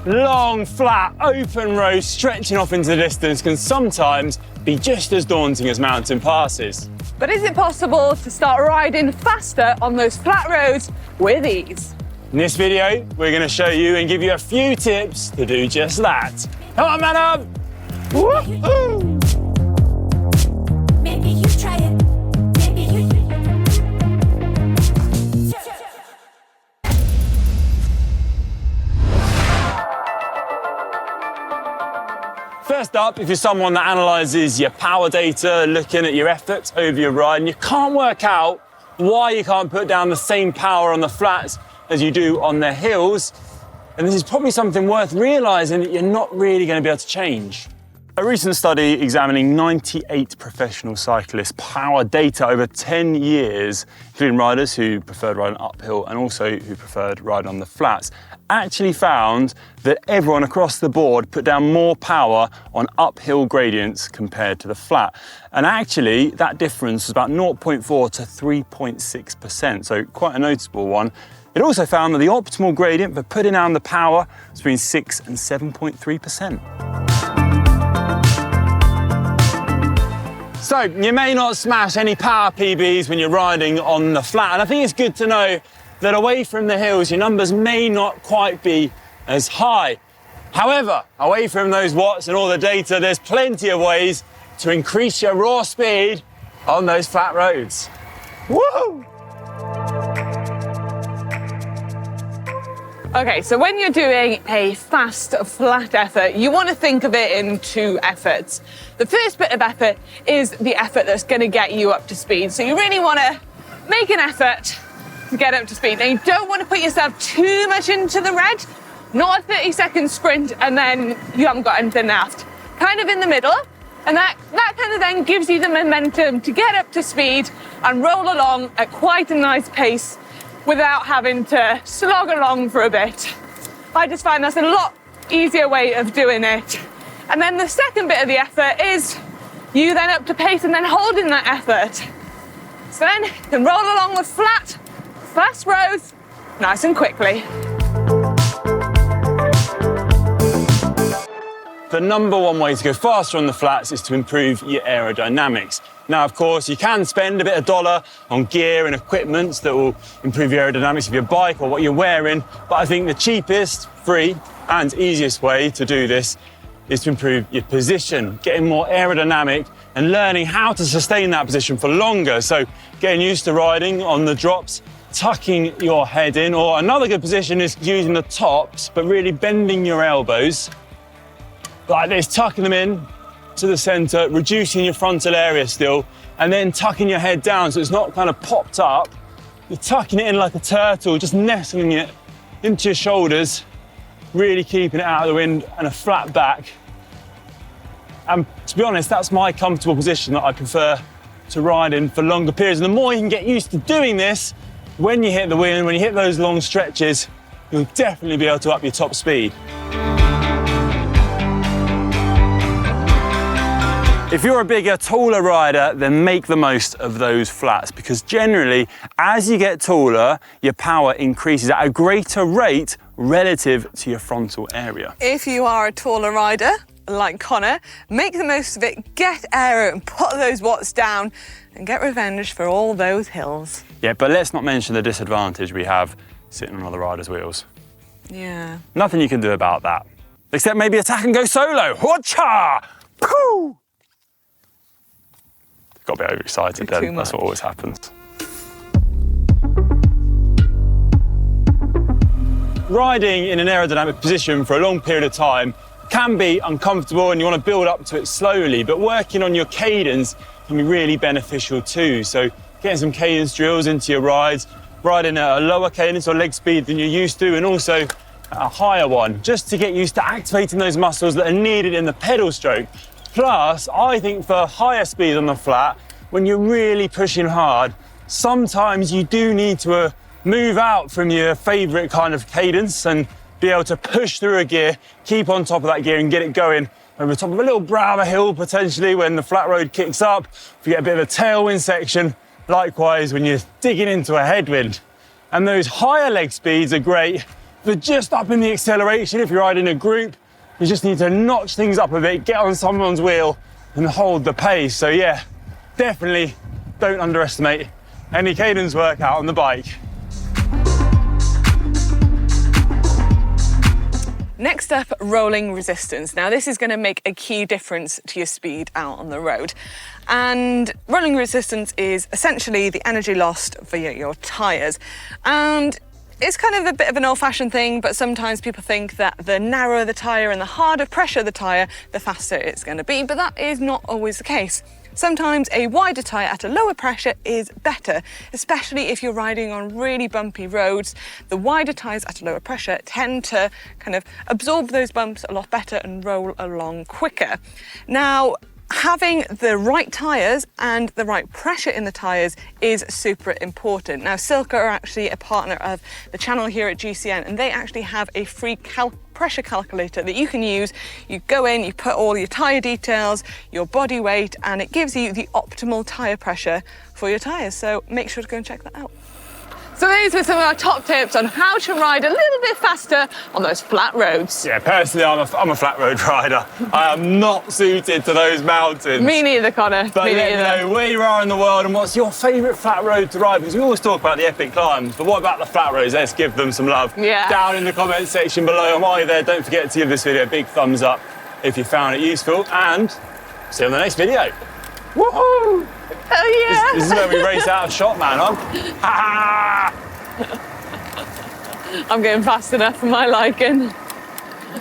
long, flat, open roads stretching off into the distance can sometimes be just as daunting as mountain passes. But is it possible to start riding faster on those flat roads with ease? In this video, we're going to show you and give you a few tips to do just that. Come on, madam! Woo-hoo! Maybe you try it. Maybe you. First up, if you're someone that analyses your power data, looking at your effort over your ride, and you can't work out why you can't put down the same power on the flats as you do on the hills, and this is probably something worth realising that you're not really going to be able to change. A recent study examining 98 professional cyclists' power data over 10 years, including riders who preferred riding uphill and also who preferred riding on the flats, actually found that everyone across the board put down more power on uphill gradients compared to the flat. And actually, that difference was about 0.4 to 3.6%, so quite a noticeable one. It also found that the optimal gradient for putting down the power was between 6 and 7.3%. So, you may not smash any power PBs when you're riding on the flat, and I think it's good to know that away from the hills, your numbers may not quite be as high. However, away from those watts and all the data, there's plenty of ways to increase your raw speed on those flat roads. Woohoo! Okay, so when you're doing a fast, flat effort, you want to think of it in two efforts. The first bit of effort is the effort that's going to get you up to speed. So you really want to make an effort to get up to speed. Now, you don't want to put yourself too much into the red, not a 30-second sprint and then you haven't got anything left. Kind of in the middle, and that kind of then gives you the momentum to get up to speed and roll along at quite a nice pace without having to slog along for a bit. I just find that's a lot easier way of doing it. And then the second bit of the effort is you then up to pace and then holding that effort. So then you can roll along the flat, fast roads, nice and quickly. The number one way to go faster on the flats is to improve your aerodynamics. Now, of course, you can spend a bit of dollar on gear and equipment that will improve your aerodynamics of your bike or what you're wearing, but I think the cheapest, free, and easiest way to do this is to improve your position, getting more aerodynamic and learning how to sustain that position for longer. So getting used to riding on the drops, tucking your head in, or another good position is using the tops, but really bending your elbows like this, tucking them in to the center, reducing your frontal area still, and then tucking your head down so it's not kind of popped up. You're tucking it in like a turtle, just nestling it into your shoulders, really keeping it out of the wind, and a flat back. And to be honest, that's my comfortable position that I prefer to ride in for longer periods. And the more you can get used to doing this, when you hit the wind, when you hit those long stretches, you'll definitely be able to up your top speed. If you're a bigger, taller rider, then make the most of those flats, because generally, as you get taller, your power increases at a greater rate relative to your frontal area. If you are a taller rider, like Connor, make the most of it, get aero and put those watts down and get revenge for all those hills. Yeah, but let's not mention the disadvantage we have sitting on other riders' wheels. Yeah. Nothing you can do about that, except maybe attack and go solo. Hoo-cha! Pooh! Got a bit overexcited then, that's what always happens. Riding in an aerodynamic position for a long period of time can be uncomfortable and you want to build up to it slowly, but working on your cadence can be really beneficial too. So getting some cadence drills into your rides, riding at a lower cadence or leg speed than you're used to, and also a higher one, just to get used to activating those muscles that are needed in the pedal stroke. Plus, I think for higher speed on the flat, when you're really pushing hard, sometimes you do need to move out from your favourite kind of cadence and be able to push through a gear, keep on top of that gear and get it going over the top of a little brow of a hill, potentially when the flat road kicks up, if you get a bit of a tailwind section, likewise when you're digging into a headwind. And those higher leg speeds are great for just upping the acceleration. If you're riding a group, you just need to notch things up a bit, get on someone's wheel and hold the pace. So yeah, definitely don't underestimate any cadence workout on the bike. Next up, rolling resistance. Now this is going to make a key difference to your speed out on the road. And rolling resistance is essentially the energy lost via your tyres. And it's kind of a bit of an old-fashioned thing, but sometimes people think that the narrower the tyre and the harder pressure the tyre, the faster it's going to be, but that is not always the case. Sometimes a wider tyre at a lower pressure is better, especially if you're riding on really bumpy roads. The wider tyres at a lower pressure tend to kind of absorb those bumps a lot better and roll along quicker. Now, having the right tyres and the right pressure in the tyres is super important. Now, Silka are actually a partner of the channel here at GCN, and they actually have a free pressure calculator that you can use. You go in, you put all your tyre details, your body weight, and it gives you the optimal tyre pressure for your tyres. So make sure to go and check that out. So those were some of our top tips on how to ride a little bit faster on those flat roads. Yeah, personally, I'm a flat road rider. I am not suited to those mountains. Me neither, Connor. But Me let me neither. know where you are in the world and what's your favourite flat road to ride, because we always talk about the epic climbs, but what about the flat roads? Let's give them some love. Yeah. Down in the comment section below. And while you're there, don't forget to give this video a big thumbs up if you found it useful, and see you on the next video. Woohoo! Oh yeah! This is where we race out of shot, man, huh? Ha ha! I'm going fast enough for my liking.